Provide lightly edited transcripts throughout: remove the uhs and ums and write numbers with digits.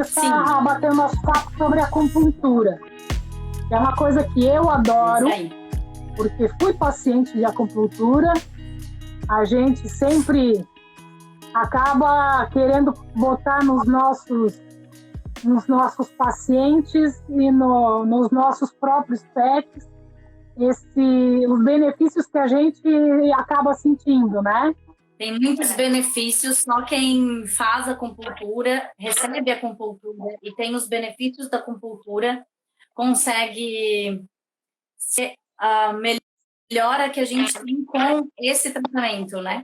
começar Sim. a bater o nosso papo sobre acupuntura. É uma coisa que eu adoro, porque fui paciente de acupuntura. A gente sempre acaba querendo botar nos nossos pacientes e nos nossos próprios pets os benefícios que a gente acaba sentindo, né? Tem muitos benefícios, só quem faz acupuntura, recebe acupuntura e tem os benefícios da acupuntura, consegue ser a melhora que a gente tem com esse tratamento, né?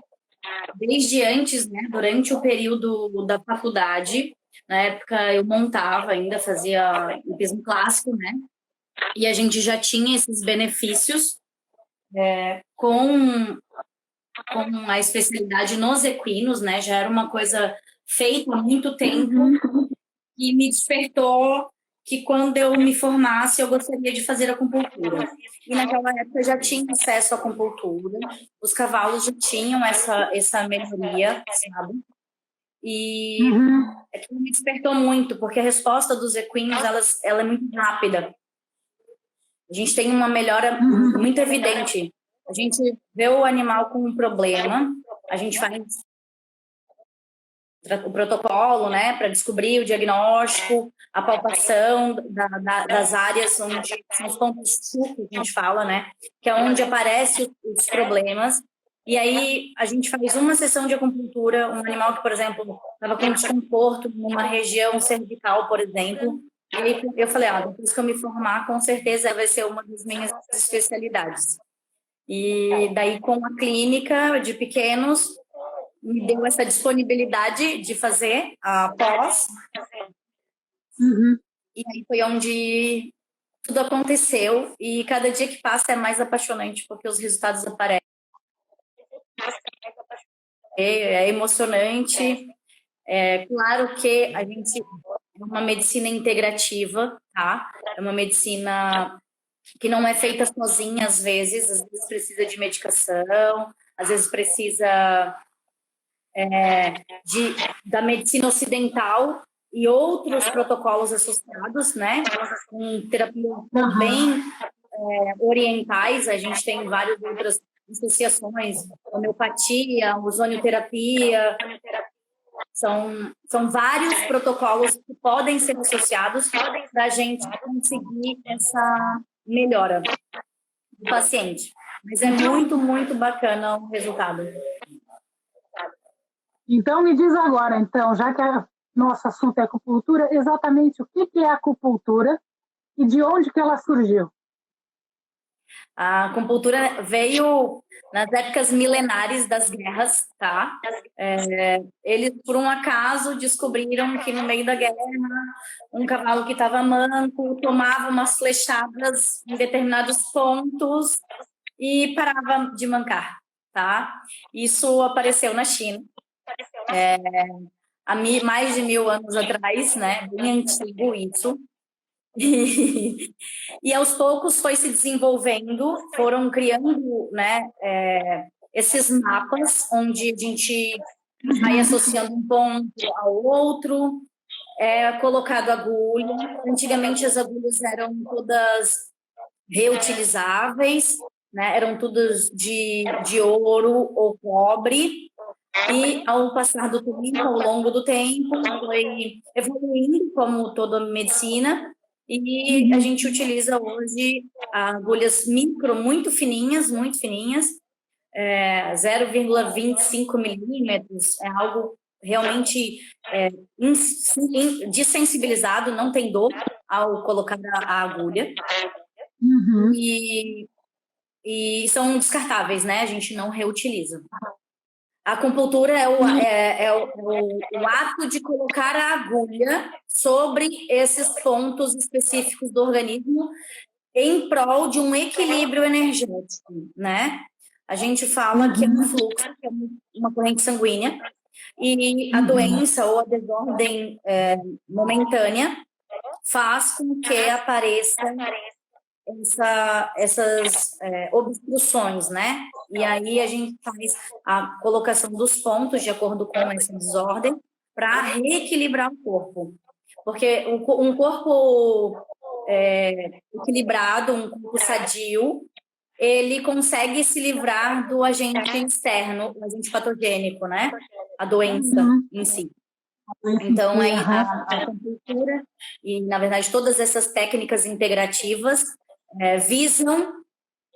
Desde antes, né, durante o período da faculdade, na época eu montava ainda, fazia hipismo clássico, né? E a gente já tinha esses benefícios com a especialidade nos equinos, né? Já era uma coisa feita há muito tempo e me despertou que quando eu me formasse eu gostaria de fazer acupuntura. E naquela época eu já tinha acesso à acupuntura, os cavalos já tinham essa melhoria, sabe? E aquilo me despertou muito, porque a resposta dos equinos ela é muito rápida. A gente tem uma melhora muito evidente. A gente vê o animal com um problema, a gente faz o protocolo, né, para descobrir o diagnóstico, a palpação das áreas onde são os pontos que a gente fala, né, que é onde aparecem os problemas. E aí a gente faz uma sessão de acupuntura, um animal que, por exemplo, estava com desconforto numa região cervical, por exemplo. E aí eu falei, depois que eu me formar, com certeza vai ser uma das minhas especialidades. E daí, com a clínica de pequenos, me deu essa disponibilidade de fazer a pós. E aí foi onde tudo aconteceu. E cada dia que passa é mais apaixonante, porque os resultados aparecem. É emocionante. É claro que a gente é uma medicina integrativa, tá? É uma medicina que não é feita sozinha, às vezes precisa de medicação, às vezes precisa da medicina ocidental e outros protocolos associados, né? Com terapias também orientais, a gente tem várias outras associações, homeopatia, ozonioterapia, são vários protocolos que podem ser associados para a gente conseguir essa melhora do paciente. Mas é muito, muito bacana o resultado. Então, me diz agora, então, já que nosso assunto é acupuntura, exatamente o que é acupuntura e de onde que ela surgiu? A acupuntura veio nas épocas milenares das guerras, tá? Eles, por um acaso, descobriram que no meio da guerra, um cavalo que estava manco tomava umas flechadas em determinados pontos e parava de mancar, tá? Isso apareceu na China. Há mais de 1000 anos atrás, né? Bem antigo isso. E aos poucos foi se desenvolvendo, foram criando, né, esses mapas onde a gente vai associando um ponto ao outro, colocado agulha. Antigamente as agulhas eram todas reutilizáveis, né, eram todas de ouro ou cobre. E ao passar do tempo, ao longo do tempo, foi evoluindo como toda a medicina e a gente utiliza hoje agulhas micro, muito fininhas, 0,25 milímetros, é algo realmente desensibilizado, não tem dor ao colocar a agulha. E são descartáveis, né? A gente não reutiliza. A acupuntura é o ato de colocar a agulha sobre esses pontos específicos do organismo em prol de um equilíbrio energético, né? A gente fala que é um fluxo, que é uma corrente sanguínea, e a doença ou a desordem momentânea faz com que apareça essas obstruções, né? E aí a gente faz a colocação dos pontos de acordo com essa desordem para reequilibrar o corpo. Porque um corpo equilibrado, um corpo sadio, ele consegue se livrar do agente externo, o agente patogênico, né? A doença em si. Então, a acupuntura e, na verdade, todas essas técnicas integrativas visam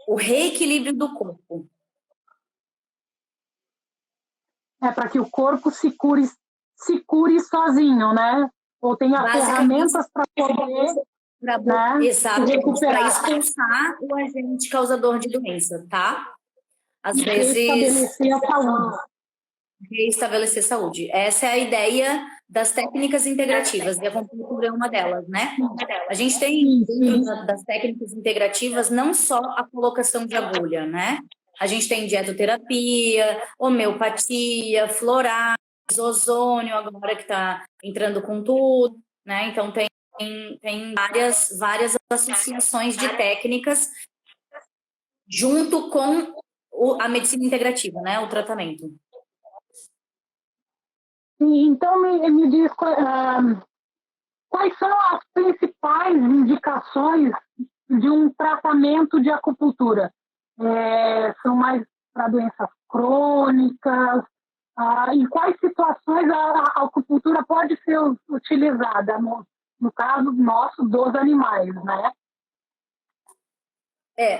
o reequilíbrio do corpo. Para que o corpo se cure sozinho, né? Ou tenha ferramentas para poder... Exato, para expulsar o agente causador de doença, tá? Às vezes... Reestabelecer a saúde. Reestabelecer saúde. Essa é a ideia das técnicas integrativas, e a acupuntura é uma delas, né? A gente tem, dentro das técnicas integrativas, não só a colocação de agulha, né? A gente tem dietoterapia, homeopatia, florais, ozônio, agora que está entrando com tudo, né? Então, tem várias associações de técnicas junto com a medicina integrativa, né? O tratamento. Então, me diz quais são as principais indicações de um tratamento de acupuntura? São mais para doenças crônicas? Em quais situações a acupuntura pode ser utilizada? No caso nosso, dos animais, né?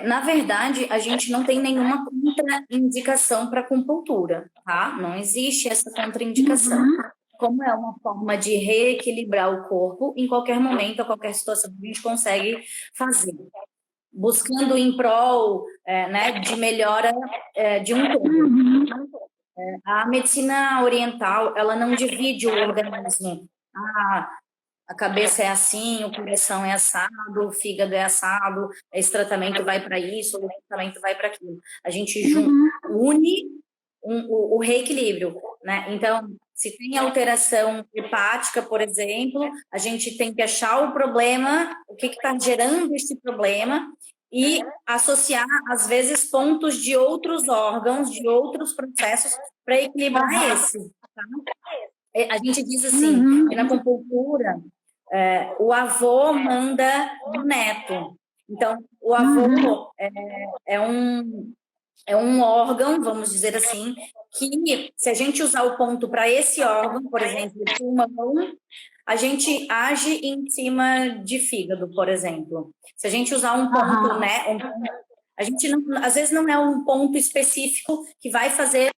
Na verdade, a gente não tem nenhuma contraindicação para acupuntura, tá? Não existe essa contraindicação. Como é uma forma de reequilibrar o corpo, em qualquer momento, a qualquer situação, a gente consegue fazer. Buscando em prol de melhora de um todo. A medicina oriental, ela não divide o organismo. A cabeça é assim, o coração é assado, o fígado é assado, esse tratamento vai para isso, o tratamento vai para aquilo. A gente une o reequilíbrio, né? Então, se tem alteração hepática, por exemplo, a gente tem que achar o problema, o que está gerando esse problema, e associar, às vezes, pontos de outros órgãos, de outros processos, para equilibrar esse. Tá? A gente diz assim, que na acupuntura, o avô manda no neto. Então, o avô é um órgão, vamos dizer assim, que se a gente usar o ponto para esse órgão, por exemplo, o pulmão, a gente age em cima de fígado, por exemplo. Se a gente usar um ponto, né? A gente às vezes não é um ponto específico que vai fazer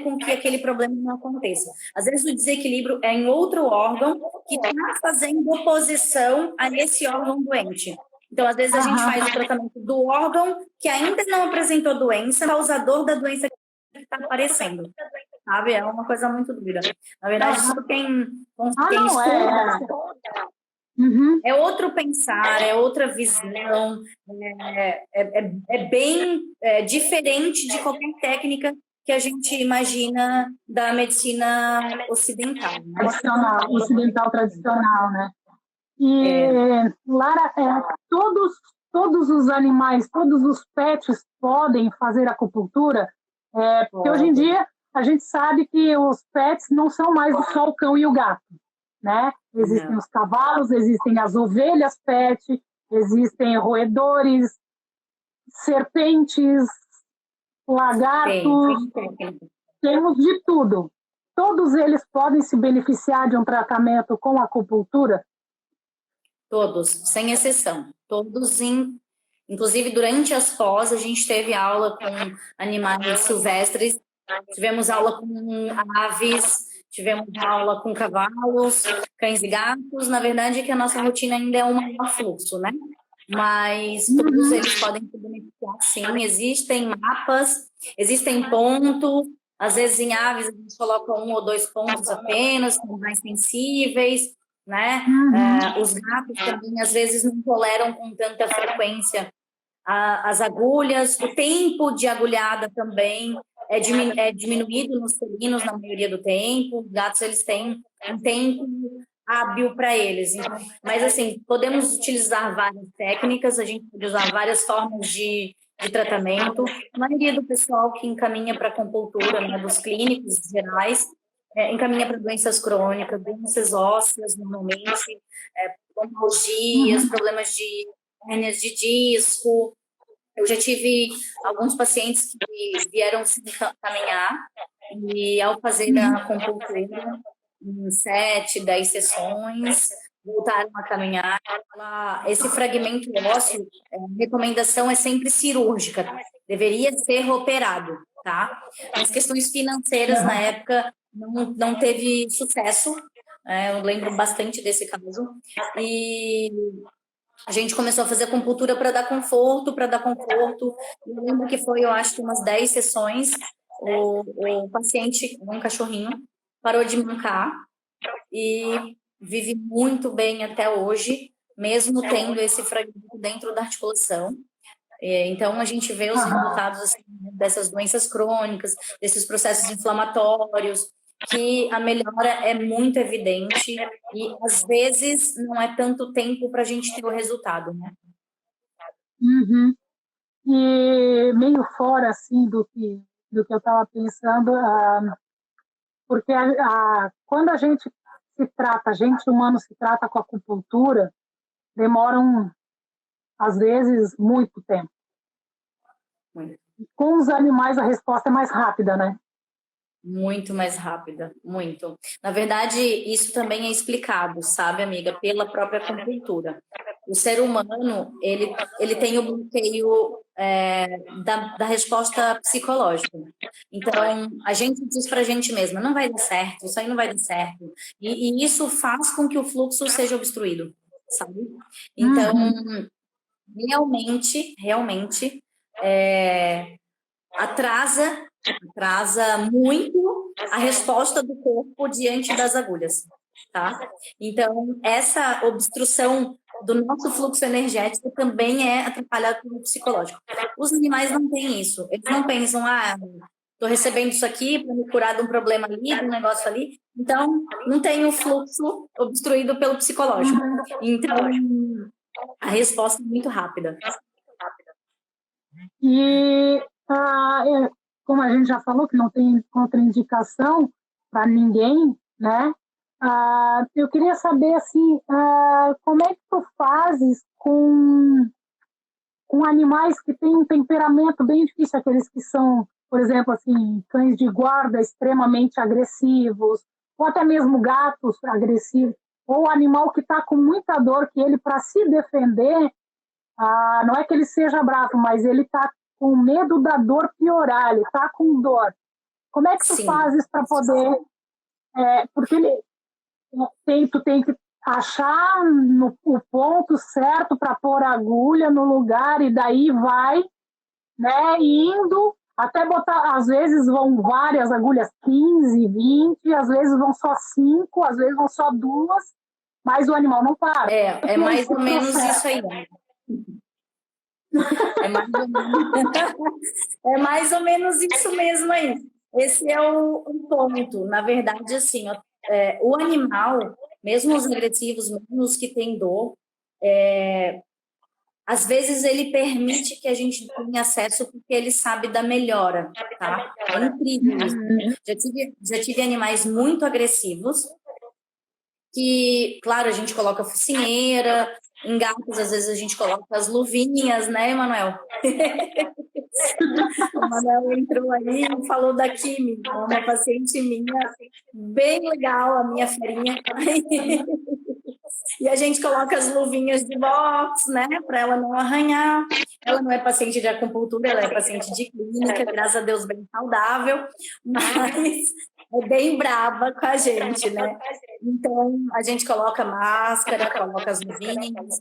com que aquele problema não aconteça. Às vezes o desequilíbrio é em outro órgão que está fazendo oposição a esse órgão doente. Então, às vezes a gente faz o tratamento do órgão que ainda não apresentou doença, causador da doença que está aparecendo. Sabe? É uma coisa muito dura. Na verdade, só quem estuda é outro pensar, é outra visão, é bem diferente de qualquer técnica que a gente imagina da medicina ocidental. Né? Ocidental tradicional, né? E, Lara, todos os animais, todos os pets podem fazer acupuntura? Porque hoje em dia a gente sabe que os pets não são mais só o cão e o gato, né? Existem os cavalos, existem as ovelhas pet, existem roedores, serpentes, lagartos, temos de tudo. Todos eles podem se beneficiar de um tratamento com acupuntura? Todos, sem exceção. Todos, inclusive durante as pós, a gente teve aula com animais silvestres, tivemos aula com aves, tivemos aula com cavalos, cães e gatos. Na verdade, é que a nossa rotina ainda é um fluxo, né? Mas todos eles podem se beneficiar, sim. Existem mapas, existem pontos. Às vezes, em aves, a gente coloca 1 ou 2 pontos apenas, são mais sensíveis, né? Os gatos também, às vezes, não toleram com tanta frequência as agulhas. O tempo de agulhada também é diminuído nos felinos, na maioria do tempo. Os gatos, eles têm um tempo hábil para eles. Então, mas, assim, podemos utilizar várias técnicas, a gente pode usar várias formas de tratamento. A maioria do pessoal que encaminha para acupuntura, né, dos clínicos gerais, encaminha para doenças crônicas, doenças ósseas, normalmente, lombalgias, problemas de hérnias de disco. Eu já tive alguns pacientes que vieram se encaminhar e, ao fazer a acupuntura, em 7, 10 sessões, voltaram a caminhar. Esse fragmento ósseo, a recomendação é sempre cirúrgica, deveria ser operado, tá? Mas questões financeiras, na época, não teve sucesso, eu lembro bastante desse caso, e a gente começou a fazer acupuntura para dar conforto, Eu lembro que foi, eu acho, umas 10 sessões, o paciente, um cachorrinho, parou de mancar e vive muito bem até hoje, mesmo tendo esse fragmento dentro da articulação. Então, a gente vê os resultados assim, dessas doenças crônicas, desses processos inflamatórios, que a melhora é muito evidente e, às vezes, não é tanto tempo para a gente ter o resultado, né? Uhum. E meio fora, assim, do que eu estava pensando, porque quando a gente humano se trata com acupuntura, demoram, às vezes, muito tempo. Com os animais, a resposta é mais rápida, né? Muito mais rápida, muito. Na verdade, isso também é explicado, sabe, amiga, pela própria acupuntura. O ser humano, ele tem o bloqueio da resposta psicológica. Então, a gente diz pra gente mesma, não vai dar certo, isso aí não vai dar certo. E isso faz com que o fluxo seja obstruído, sabe? Então, realmente, atrasa muito a resposta do corpo diante das agulhas, tá? Então, essa obstrução do nosso fluxo energético também é atrapalhado pelo psicológico. Os animais não têm isso. Eles não pensam, estou recebendo isso aqui para me curar de um problema ali, de um negócio ali. Então, não tem o fluxo obstruído pelo psicológico. Então, a resposta é muito rápida. E como a gente já falou que não tem contraindicação para ninguém, né? Eu queria saber assim, como é que tu fazes com animais que têm um temperamento bem difícil, aqueles que são, por exemplo, assim, cães de guarda extremamente agressivos, ou até mesmo gatos agressivos, ou animal que está com muita dor, que ele, para se defender, não é que ele seja bravo, mas ele está com medo da dor piorar, ele está com dor. Como é que tu fazes para poder... porque tu tem que achar o ponto certo para pôr a agulha no lugar e daí vai, né, indo até botar, às vezes vão várias agulhas, 15, 20, às vezes vão só 5, às vezes vão só 2, mas o animal não para. É mais ou menos isso aí. É mais ou menos isso mesmo aí. Esse é o ponto. Na verdade, assim, o animal, mesmo os agressivos, mesmo os que têm dor, às vezes ele permite que a gente tenha acesso porque ele sabe da melhora, tá? É incrível isso. Já tive animais muito agressivos que, claro, a gente coloca focinheira, em gatos, às vezes a gente coloca as luvinhas, né, Emanuel? O Manuel entrou aí e falou da Kimi, uma paciente minha, bem legal, a minha ferinha. E a gente coloca as luvinhas de box, né, para ela não arranhar. Ela não é paciente de acupuntura, ela é paciente de clínica, graças a Deus, bem saudável, mas é bem brava com a gente, né? Então, a gente coloca máscara, coloca as luvinhas,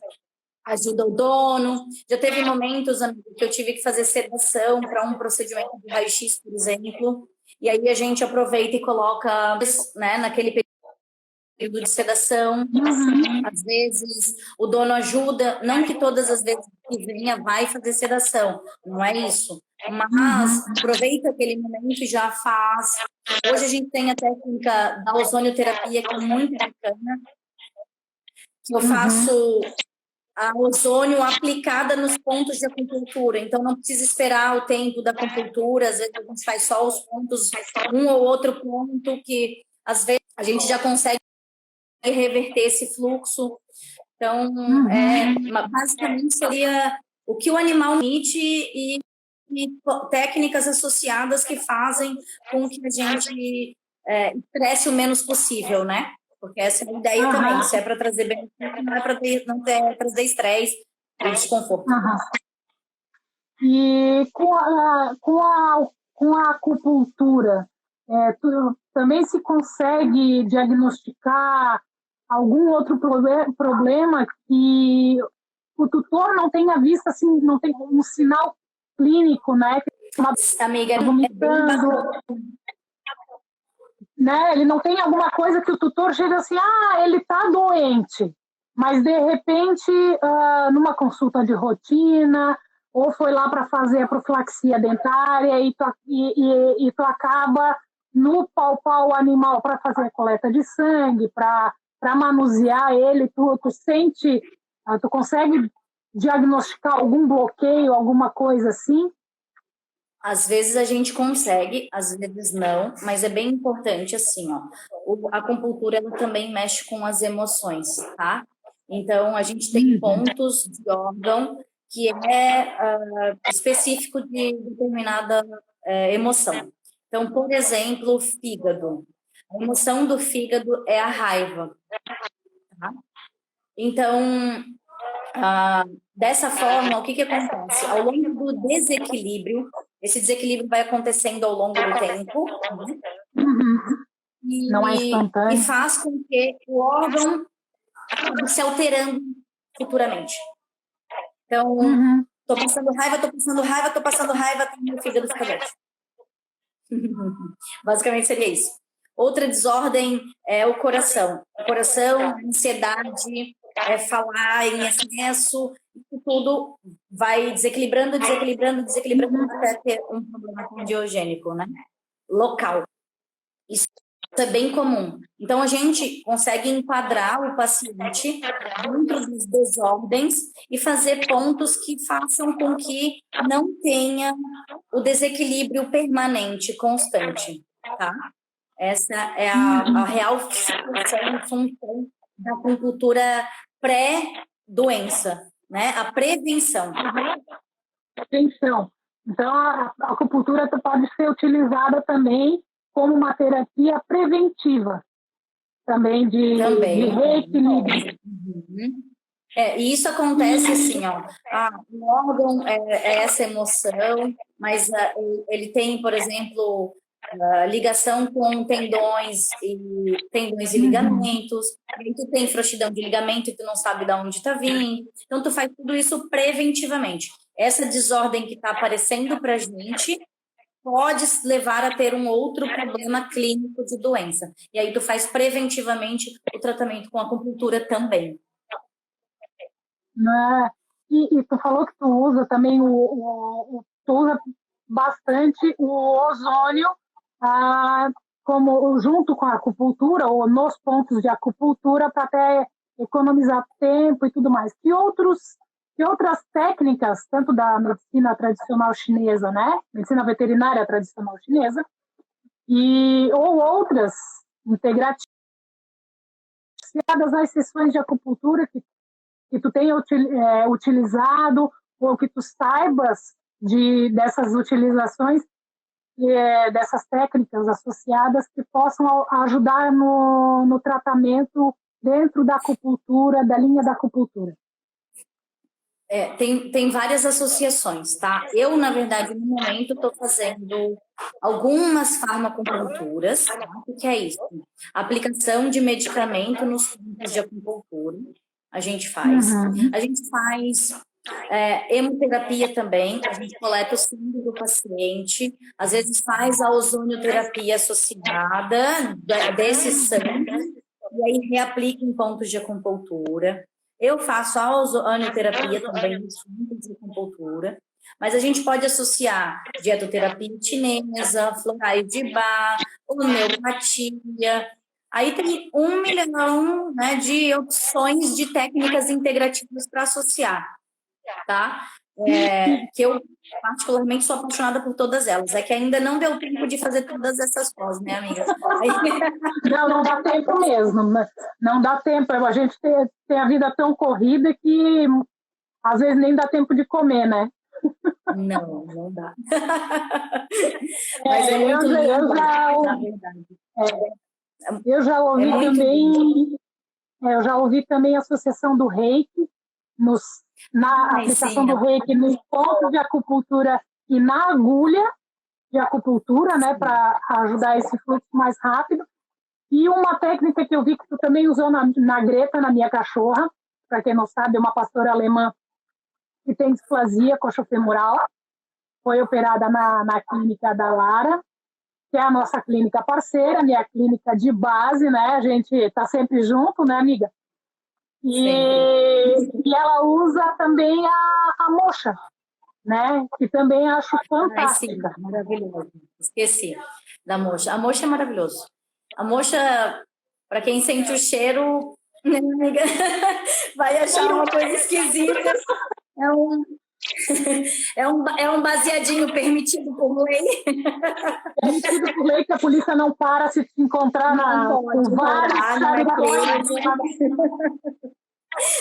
ajuda o dono. Já teve momentos, amigo, que eu tive que fazer sedação para um procedimento de raio-x, por exemplo, e aí a gente aproveita e coloca, né, naquele período de sedação. Às vezes o dono ajuda, não que todas as vezes que venha vai fazer sedação, não é isso, mas aproveita aquele momento e já faz. Hoje a gente tem a técnica da ozonioterapia, que é muito bacana, que eu faço a ozônio aplicada nos pontos de acupuntura, então não precisa esperar o tempo da acupuntura, às vezes a gente faz só os pontos, um ou outro ponto que às vezes a gente já consegue reverter esse fluxo. Então, basicamente seria o que o animal permite e técnicas associadas que fazem com que a gente estresse o menos possível, né? Porque essa é a ideia também. Se é para trazer benefício, não é para trazer estresse e desconforto. E com a acupuntura, também se consegue diagnosticar algum outro problema que o tutor não tenha visto, assim, não tem um sinal clínico, né? Amiga, vomitando, né? Ele não tem alguma coisa que o tutor chega assim, ele está doente, mas de repente, numa consulta de rotina, ou foi lá para fazer a profilaxia dentária e tu acaba no palpar o animal para fazer a coleta de sangue, para manusear ele, tu sente, tu consegue diagnosticar algum bloqueio, alguma coisa assim? Às vezes a gente consegue, às vezes não, mas é bem importante assim, ó. A acupuntura ela também mexe com as emoções, tá? Então a gente tem pontos de órgão que é específico de determinada emoção. Então, por exemplo, o fígado. A emoção do fígado é a raiva, tá? Então, dessa forma, o que acontece? Ao longo do desequilíbrio, esse desequilíbrio vai acontecendo ao longo do tempo, Não é instantâneo. E faz com que o órgão acabe se alterando futuramente. Então, tô passando raiva, meu fígado fica doente. Basicamente seria isso. Outra desordem é o coração. O coração, ansiedade, falar em excesso, isso tudo vai desequilibrando até ter um problema cardiogênico, né? Local. Isso é bem comum. Então, a gente consegue enquadrar o paciente dentro das desordens e fazer pontos que façam com que não tenha o desequilíbrio permanente, constante, tá? Essa é a real situação e função da acupuntura pré-doença, né? A prevenção. Prevenção. Então, a acupuntura pode ser utilizada também como uma terapia preventiva, também de reequilíbrio. E isso acontece assim, ó. O órgão é essa emoção, mas ele tem, por exemplo, ligação com tendões e ligamentos. Aí tu tem frouxidão de ligamento e tu não sabe de onde está vindo. Então, tu faz tudo isso preventivamente. Essa desordem que está aparecendo para a gente pode levar a ter um outro problema clínico de doença. E aí tu faz preventivamente o tratamento com acupuntura também. Né? E tu falou que tu usa também tu usa bastante o ozônio como junto com a acupuntura ou nos pontos de acupuntura para até economizar tempo e tudo mais. Que outras técnicas, tanto da medicina tradicional chinesa, né? Medicina veterinária tradicional chinesa, ou outras integrativas às sessões de acupuntura que tu tenha utilizado ou que tu saibas dessas utilizações, dessas técnicas associadas que possam ajudar no tratamento dentro da acupuntura, da linha da acupuntura. Tem várias associações, tá? Eu, na verdade, no momento, estou fazendo algumas farmacopunturas, tá? O que é isso? Aplicação de medicamento nos pontos de acupuntura, a gente faz. A gente faz hemoterapia também, a gente coleta o sangue do paciente, às vezes faz a ozonioterapia associada desse sangue, e aí reaplica em pontos de acupuntura. Eu faço a ozonioterapia também nos pontos de acupuntura, mas a gente pode associar dietoterapia chinesa, florais de Bach, homeopatia. Aí tem 1 milhão, né, de opções de técnicas integrativas para associar, tá? que eu particularmente sou apaixonada por todas elas. É que ainda não deu tempo de fazer todas essas pós, né, amiga? Não dá tempo mesmo. Não dá tempo. A gente tem a vida tão corrida que às vezes nem dá tempo de comer, né? Não dá. Mas é muito lindo, na verdade. Eu já ouvi também. Eu já ouvi também a associação do Reiki, na aplicação do Reiki nos pontos de acupuntura e na agulha de acupuntura, né, para ajudar esse fluxo mais rápido. E uma técnica que eu vi que tu também usou na Greta, na minha cachorra, para quem não sabe, é uma pastora alemã que tem displasia coxofemoral, foi operada na clínica da Lara, que é a nossa clínica parceira, minha clínica de base, né? A gente está sempre junto, né, amiga? E ela usa também a moxa, né? Que também acho fantástica. Sim, maravilhoso. Esqueci da moxa. A moxa é maravilhoso. A moxa, para quem sente o cheiro, né, amiga? Vai achar uma coisa esquisita. É um baseadinho permitido por lei. Permitido por lei que a polícia não para se encontrar com vários.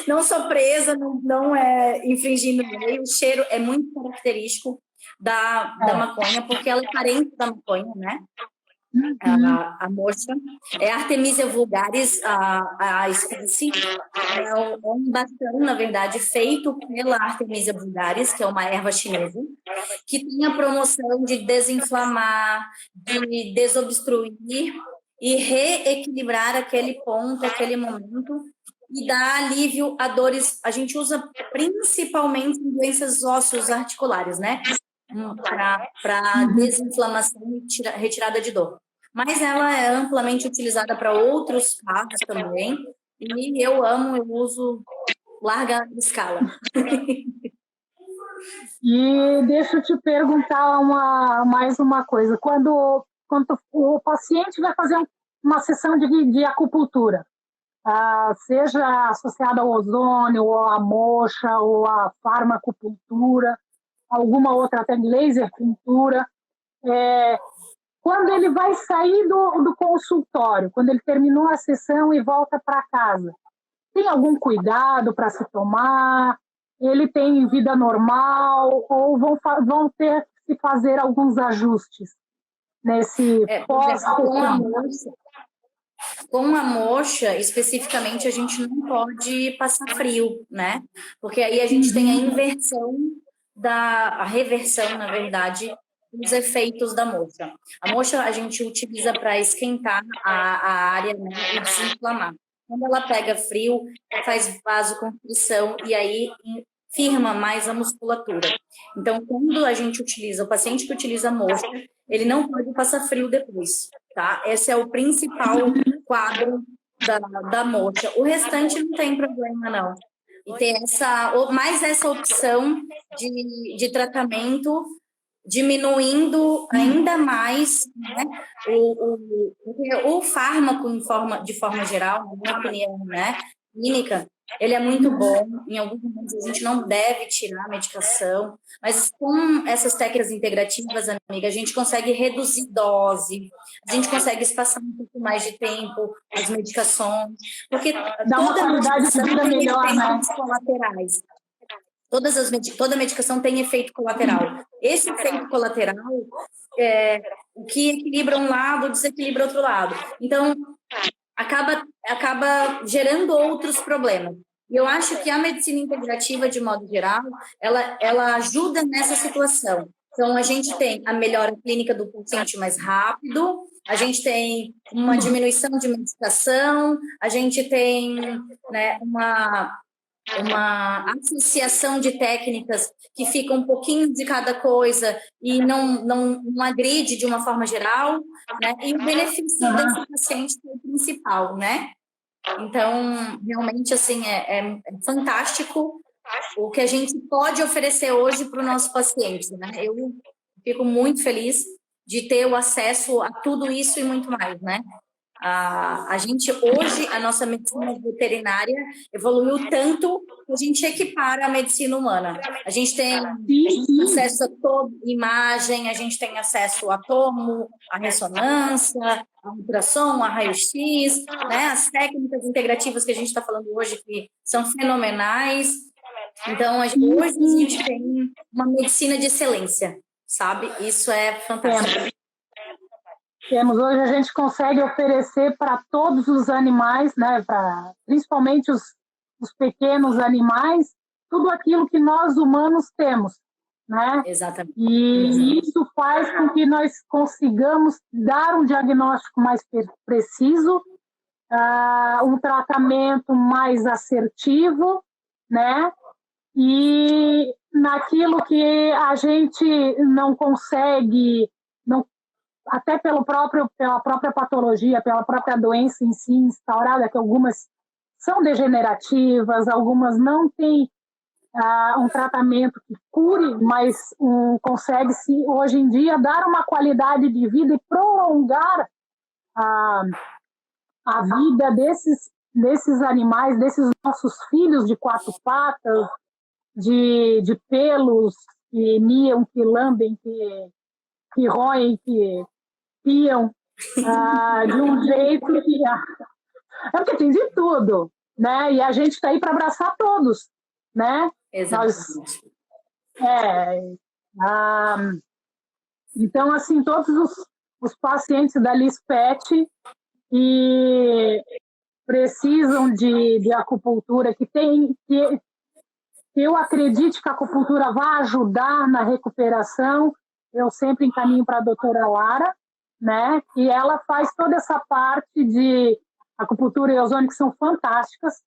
Não sou presa, não é infringindo lei. O cheiro é muito característico da maconha, porque ela é parente da maconha, né? A moxa é Artemisia vulgaris, a espécie é um bastão, na verdade, feito pela Artemisia vulgaris, que é uma erva chinesa, que tem a promoção de desinflamar, de desobstruir e reequilibrar aquele ponto, aquele momento, e dar alívio a dores. A gente usa principalmente em doenças ósseos articulares, né? Para desinflamação e retirada de dor. Mas ela é amplamente utilizada para outros casos também, e eu uso larga escala. E deixa eu te perguntar mais uma coisa. Quando o paciente vai fazer uma sessão de acupuntura, seja associada ao ozônio, ou à moxa, ou à farmacopuntura, alguma outra, até laser pintura, quando ele vai sair do consultório, quando ele terminou a sessão e volta para casa, tem algum cuidado para se tomar? Ele tem vida normal? Ou vão ter que fazer alguns ajustes nesse pós-sessão? Com a moxa, especificamente, a gente não pode passar frio, né? Porque aí a gente tem a inversão a reversão, na verdade, dos efeitos da moxa. A moxa a gente utiliza para esquentar a área, né, e desinflamar. Quando ela pega frio, faz vasoconstrição e aí firma mais a musculatura. Então, quando a gente utiliza, o paciente que utiliza a moxa, ele não pode passar frio depois, tá? Esse é o principal quadro da moxa. O restante não tem problema, não. E tem mais essa opção de tratamento, diminuindo ainda mais, né, o fármaco de forma geral, na minha opinião, né, clínica, ele é muito bom. Em alguns momentos a gente não deve tirar a medicação, mas com essas técnicas integrativas, amiga, a gente consegue reduzir dose, a gente consegue espaçar um pouco mais de tempo as medicações, porque toda medicação tem efeitos colaterais. Toda medicação tem efeito colateral. Esse efeito colateral é o que equilibra um lado, desequilibra outro lado. Então, acaba gerando outros problemas. E eu acho que a medicina integrativa, de modo geral, ela ajuda nessa situação. Então, a gente tem a melhora clínica do paciente mais rápido, a gente tem uma diminuição de medicação, a gente tem, né, uma associação de técnicas que fica um pouquinho de cada coisa e não agride de uma forma geral, né? E o benefício desse paciente é o principal, né? Então, realmente, assim, é fantástico o que a gente pode oferecer hoje para o nosso paciente, né? Eu fico muito feliz de ter o acesso a tudo isso e muito mais, né? A gente hoje, a nossa medicina veterinária evoluiu tanto que a gente equipara a medicina humana. A gente tem acesso a toda imagem, a gente tem acesso a tomo, a ressonância, a ultrassom, a raio-x, né? As técnicas integrativas que a gente está falando hoje, que são fenomenais. Então, hoje a gente tem uma medicina de excelência, sabe? Isso é fantástico. Temos. Hoje a gente consegue oferecer para todos os animais, né, principalmente os pequenos animais, tudo aquilo que nós humanos temos, né? Exatamente. E isso faz com que nós consigamos dar um diagnóstico mais preciso, um tratamento mais assertivo, né? E naquilo que a gente não consegue, até pela própria patologia, pela própria doença em si instaurada, que algumas são degenerativas, algumas não têm um tratamento que cure, mas consegue-se, hoje em dia, dar uma qualidade de vida e prolongar a vida desses animais, desses nossos filhos de quatro patas, de pelos, que miam, que lambem, que roem, que piam, de um jeito que... É porque tem de tudo, né? E a gente está aí para abraçar todos, né? Exatamente. Então, assim, todos os pacientes da Lispet que precisam de acupuntura, que eu acredito que a acupuntura vai ajudar na recuperação, eu sempre encaminho para a doutora Lara, né? E ela faz toda essa parte de acupuntura e ozônio que são fantásticas.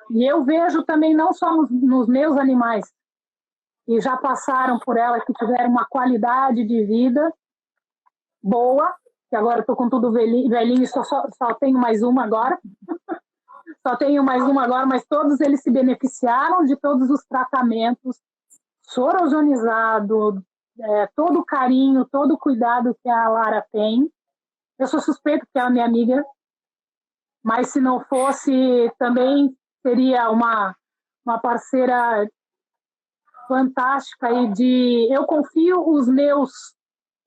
E eu vejo também não só nos meus animais que já passaram por ela, que tiveram uma qualidade de vida boa, que agora eu estou com tudo velhinho, só tenho mais uma agora. Só tenho mais uma agora, mas todos eles se beneficiaram de todos os tratamentos, soro ozonizado, todo o carinho, todo o cuidado que a Lara tem. Eu sou suspeita porque ela é minha amiga, mas se não fosse, também seria uma parceira fantástica. Eu confio os meus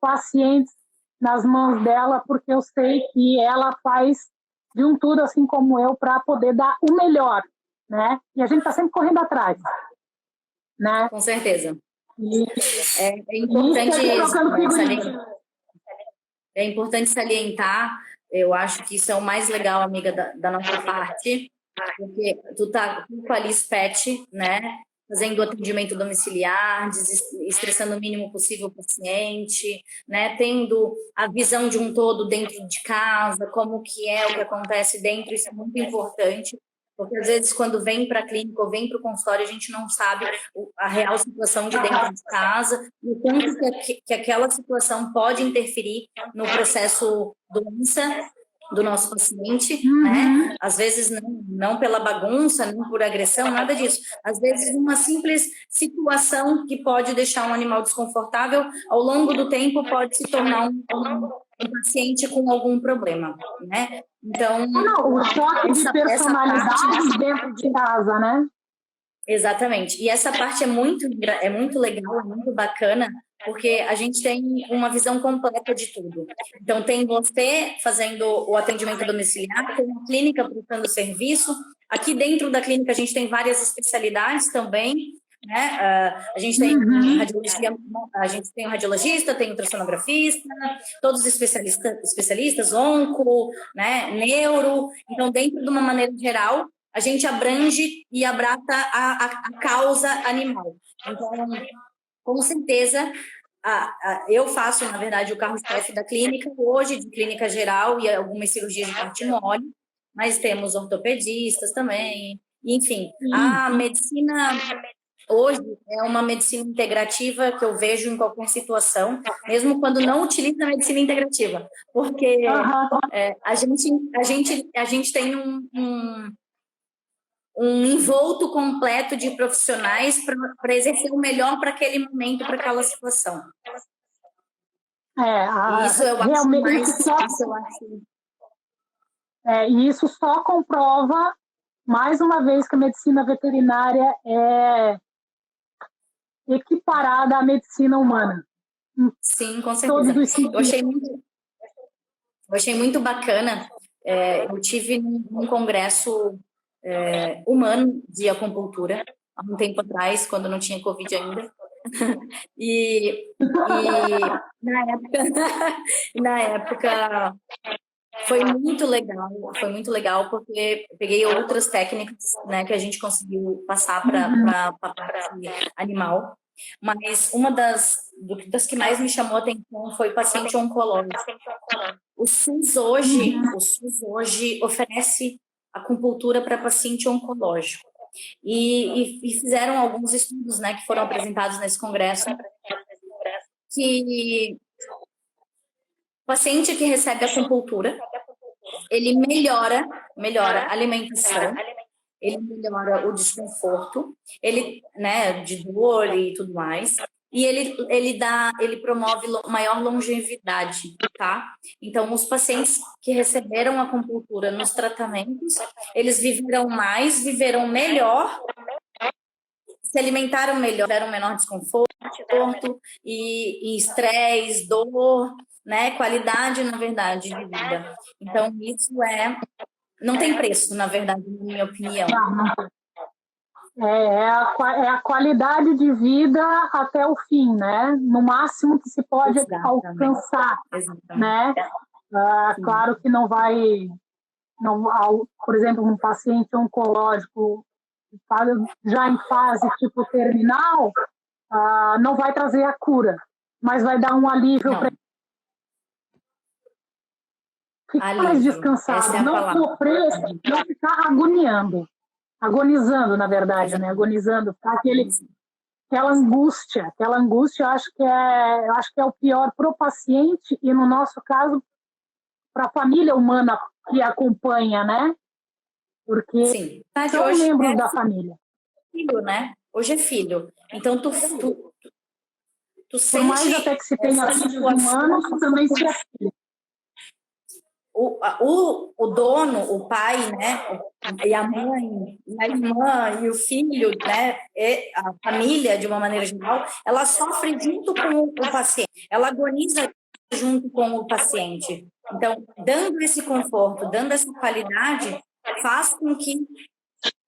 pacientes nas mãos dela, porque eu sei que ela faz de um tudo, assim como eu, para poder dar o melhor, né? E a gente está sempre correndo atrás, né? Com certeza. É importante salientar, eu acho que isso é o mais legal, amiga, da nossa parte, porque tu tá com a Lispet, né? Fazendo atendimento domiciliar, estressando o mínimo possível o paciente, né? Tendo a visão de um todo dentro de casa, como que é o que acontece dentro, isso é muito importante, porque às vezes quando vem para a clínica ou vem para o consultório, a gente não sabe a real situação de dentro de casa e o quanto que aquela situação pode interferir no processo doença do nosso paciente, né? Às vezes não pela bagunça, não por agressão, nada disso. Às vezes uma simples situação que pode deixar um animal desconfortável, ao longo do tempo pode se tornar um paciente com algum problema, né? Então, o choque de personalidade dentro de casa, né? Exatamente. E essa parte é muito legal, é muito bacana, porque a gente tem uma visão completa de tudo. Então, tem você fazendo o atendimento domiciliar, tem a clínica prestando serviço. Aqui dentro da clínica a gente tem várias especialidades também, né? A gente tem radiologia, a gente tem um radiologista, tem ultrassonografista, todos os especialistas, onco, né? Neuro. Então, dentro de uma maneira geral, a gente abrange e abraça a causa animal. Então, com certeza, eu faço, na verdade, o carro-chefe da clínica, hoje de clínica geral e algumas cirurgias de parte mole, mas temos ortopedistas também, enfim. A medicina hoje é uma medicina integrativa que eu vejo em qualquer situação, mesmo quando não utiliza a medicina integrativa, porque a gente tem um envolto completo de profissionais para exercer o melhor para aquele momento, para aquela situação. Isso eu acho realmente mais fácil, eu acho. E isso só comprova, mais uma vez, que a medicina veterinária é equiparada à medicina humana. Sim, com certeza. Eu achei muito bacana. Eu tive um congresso humano de acupuntura há um tempo atrás, quando não tinha Covid ainda. E na época foi muito legal porque eu peguei outras técnicas, né, que a gente conseguiu passar para a parte animal, mas uma das que mais me chamou a atenção foi paciente oncológico. O SUS hoje oferece acupuntura para paciente oncológico. E fizeram alguns estudos, né, que foram apresentados nesse congresso, que o paciente que recebe acupuntura, ele melhora a alimentação, ele melhora o desconforto, ele, né, de dor e tudo mais, e ele promove maior longevidade, tá? Então, os pacientes que receberam acupuntura nos tratamentos, eles viveram mais, viveram melhor, se alimentaram melhor, tiveram menor desconforto e estresse, dor, né? Qualidade, na verdade, de vida. Então, isso não tem preço, na verdade, na minha opinião. É a qualidade de vida até o fim, né? No máximo que se pode alcançar, né? Claro que não vai... por exemplo, um paciente oncológico já em fase tipo terminal, não vai trazer a cura, mas vai dar um alívio para ficar mais descansado, não sofrer, não ficar agonizando, na verdade, né? Agonizando, aquela angústia, eu acho que é o pior para o paciente e, no nosso caso, para a família humana que acompanha, né? Porque são membros da família. Filho, né? Hoje é filho. Então, tu sente... Por mais até que se tenha filhos humanos, também se é filho. O dono, o pai, né? E a mãe, e a irmã, e o filho, né? E a família, de uma maneira geral, ela sofre junto com o paciente. Ela agoniza junto com o paciente. Então, dando esse conforto, dando essa qualidade, faz com que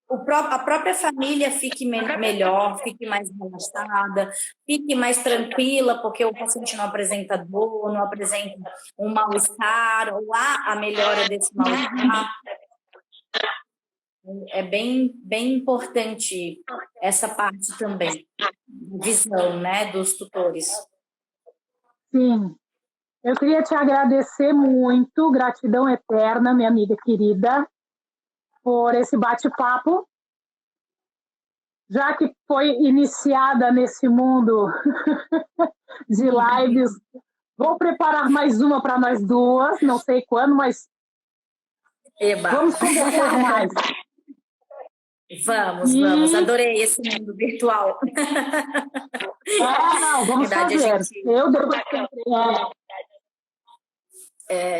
a própria família fique melhor, fique mais relaxada, fique mais tranquila, porque o paciente não apresenta dor, não apresenta um mal-estar, ou há a melhora desse mal-estar. É bem importante essa parte também, visão, né, dos tutores. Sim. Eu queria te agradecer muito, gratidão eterna, minha amiga querida, por esse bate-papo, já que foi iniciada nesse mundo de lives. Vou preparar mais uma para nós duas, não sei quando, mas vamos conversar mais. Vamos, adorei esse mundo virtual. Não, vamos fazer. Eu devo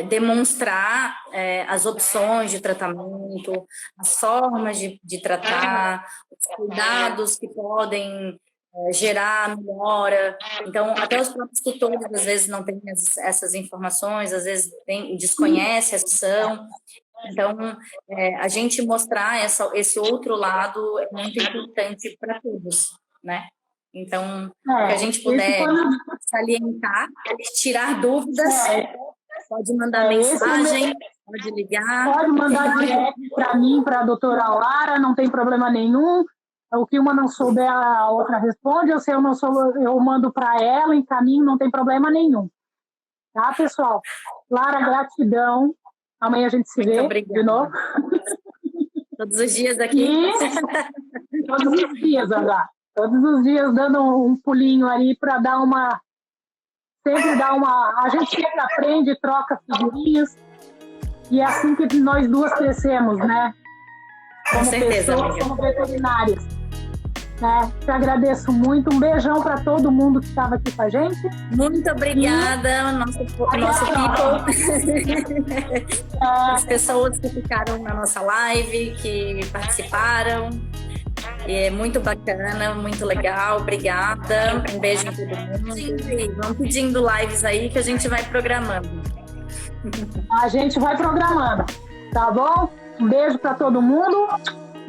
demonstrar as opções de tratamento, as formas de tratar, os cuidados que podem gerar melhora. Então, até os próprios tutores, às vezes, não têm essas informações, às vezes desconhecem a ação. Então, a gente mostrar esse outro lado é muito importante para todos, né? Então, se a gente puder salientar, tirar dúvidas... Pode mandar mensagem, pode ligar. Pode mandar direct para mim, para a doutora Lara, não tem problema nenhum. O que uma não souber, a outra responde. Ou se eu não souber, eu mando para ela, encaminho, não tem problema nenhum. Tá, pessoal? Lara, gratidão. Amanhã a gente se vê de novo. Todos os dias aqui. Todos os dias, André. Todos os dias dando um pulinho ali para dar uma... Sempre dá uma... A gente sempre aprende, troca figurinhas. E é assim que nós duas crescemos, né? Com certeza, pessoas, como veterinárias. Te agradeço muito. Um beijão para todo mundo que estava aqui com a gente. Muito obrigada, nosso people. As pessoas que ficaram na nossa live, que participaram. É muito bacana, muito legal. Obrigada. Um beijo em todo mundo. Vão pedindo lives aí que a gente vai programando. A gente vai programando, tá bom? Um beijo para todo mundo.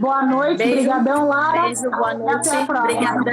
Boa noite. Obrigadão, Lara. Beijo, boa noite. Obrigada.